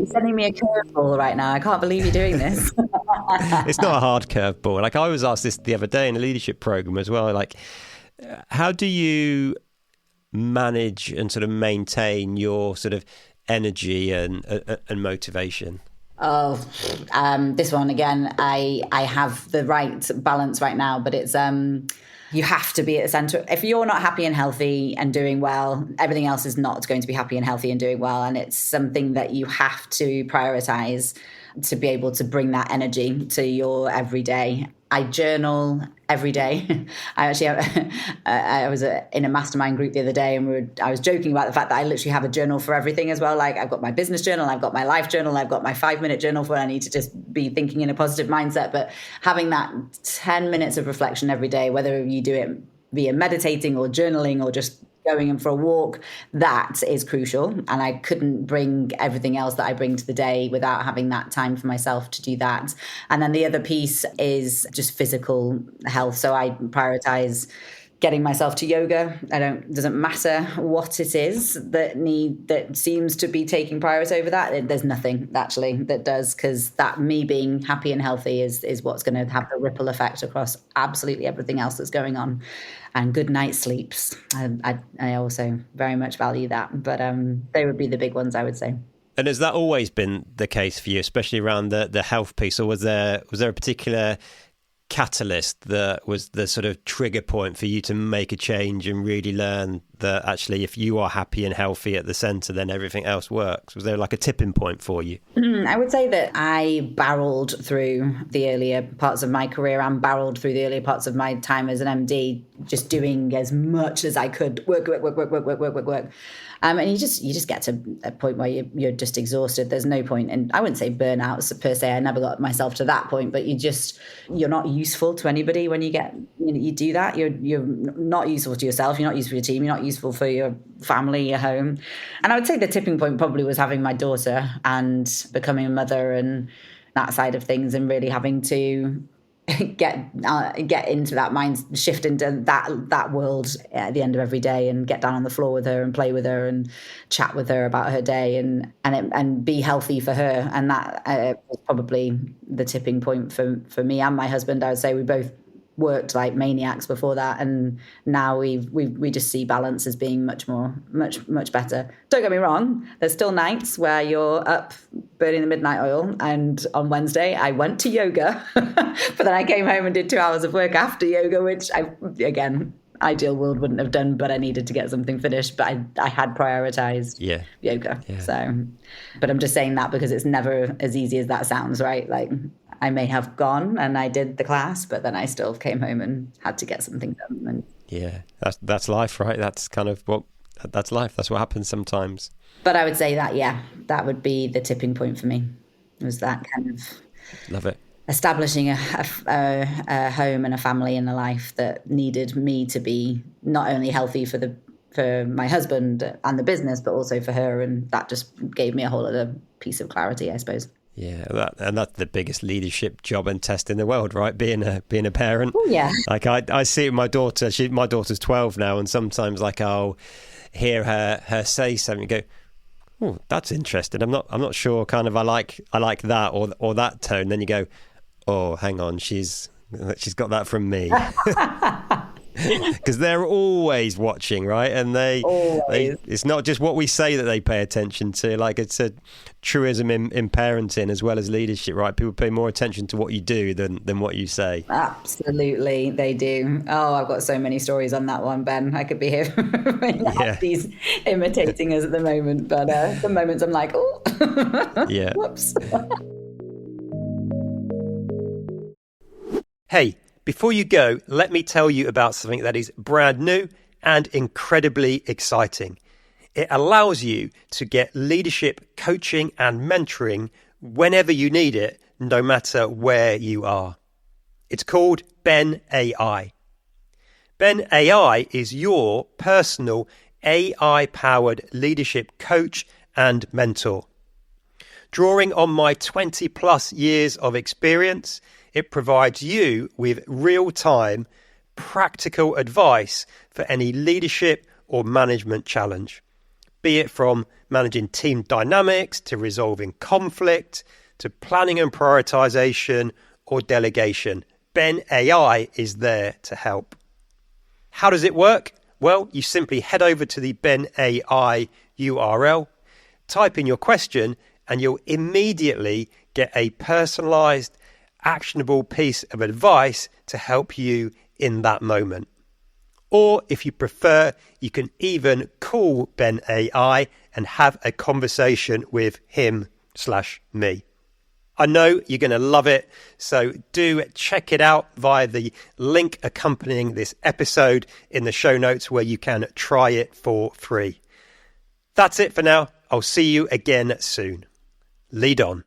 You're sending me a curveball right now. I can't believe you're doing this. It's not a hard curveball. Like, I was asked this the other day in a leadership program as well. Like, how do you manage and sort of maintain your sort of energy and motivation? Oh, this one again. I have the right balance right now, but it's you have to be at the center. If you're not happy and healthy and doing well, everything else is not going to be happy and healthy and doing well. And it's something that you have to prioritize to be able to bring that energy to your everyday. I journal every day. I actually I was in a mastermind group the other day, and I was joking about the fact that I literally have a journal for everything as well. Like, I've got my business journal, I've got my life journal, I've got my 5-minute journal for when I need to just be thinking in a positive mindset. But having that 10 minutes of reflection every day, whether you do it via meditating or journaling or just going in for a walk, that is crucial. And I couldn't bring everything else that I bring to the day without having that time for myself to do that. And then the other piece is just physical health. So I prioritize getting myself to yoga. Doesn't matter what it is that seems to be taking priority over that. There's nothing actually that does, because that me being happy and healthy is what's going to have the ripple effect across absolutely everything else that's going on. And good night sleeps. I also very much value that, but they would be the big ones, I would say. And has that always been the case for you, especially around the health piece, or was there a particular catalyst that was the sort of trigger point for you to make a change and really learn that actually if you are happy and healthy at the center, then everything else works? Was there like a tipping point for you? I would say that I barreled through the earlier parts of my career and barreled through the earlier parts of my time as an MD, just doing as much as I could, work. And you just get to a point where you're just exhausted. There's no point, and I wouldn't say burnout per se. I never got myself to that point, but you're not useful to anybody when you do that. You're not useful to yourself. You're not useful for your team. You're not useful for your family, your home. And I would say the tipping point probably was having my daughter and becoming a mother and that side of things, and really having to get into that mind, shift into that world at the end of every day, and get down on the floor with her and play with her and chat with her about her day and be healthy for her. And that was probably the tipping point for me and my husband. I would say we both worked like maniacs before that, and now we just see balance as being much better. Don't get me wrong, there's still nights where you're up burning the midnight oil, and on Wednesday I went to yoga but then I came home and did 2 hours of work after yoga, which ideal world wouldn't have done, but I needed to get something finished. But I had prioritized yoga. So, but I'm just saying that because it's never as easy as that sounds, right? Like, I may have gone and I did the class, but then I still came home and had to get something done. That's life, right? That's kind of that's life. That's what happens sometimes. But I would say that would be the tipping point for me. Was that kind of love it, establishing a home and a family and a life that needed me to be not only healthy for my husband and the business, but also for her, and that just gave me a whole other piece of clarity, I suppose. Yeah, that's the biggest leadership job and test in the world, right? Being a parent. Oh, yeah. Like I see it with my daughter. My daughter's 12 now, and sometimes like I'll hear her say something, and go, "Oh, that's interesting. I'm not sure. Kind of, I like that or that tone." Then you go, "Oh, hang on, she's got that from me." Because they're always watching, right? And they it's not just what we say that they pay attention to. Like, it's a truism in parenting as well as leadership, right? People pay more attention to what you do than what you say. Absolutely, they do. Oh, I've got so many stories on that one, Ben. I could be here these imitating us at the moment, but the moments I'm like, oh, yeah, whoops. Hey, before you go, let me tell you about something that is brand new and incredibly exciting. It allows you to get leadership coaching and mentoring whenever you need it, no matter where you are. It's called Ben AI. Ben AI is your personal AI-powered leadership coach and mentor. Drawing on my 20 plus years of experience, it provides you with real-time, practical advice for any leadership or management challenge, be it from managing team dynamics, to resolving conflict, to planning and prioritization, or delegation. Ben AI is there to help. How does it work? Well, you simply head over to the Ben AI URL, type in your question, and you'll immediately get a personalized, actionable piece of advice to help you in that moment. Or if you prefer, you can even call Ben AI and have a conversation with him/me. I know you're going to love it, so do check it out via the link accompanying this episode in the show notes where you can try it for free. That's it for now. I'll see you again soon. Lead on.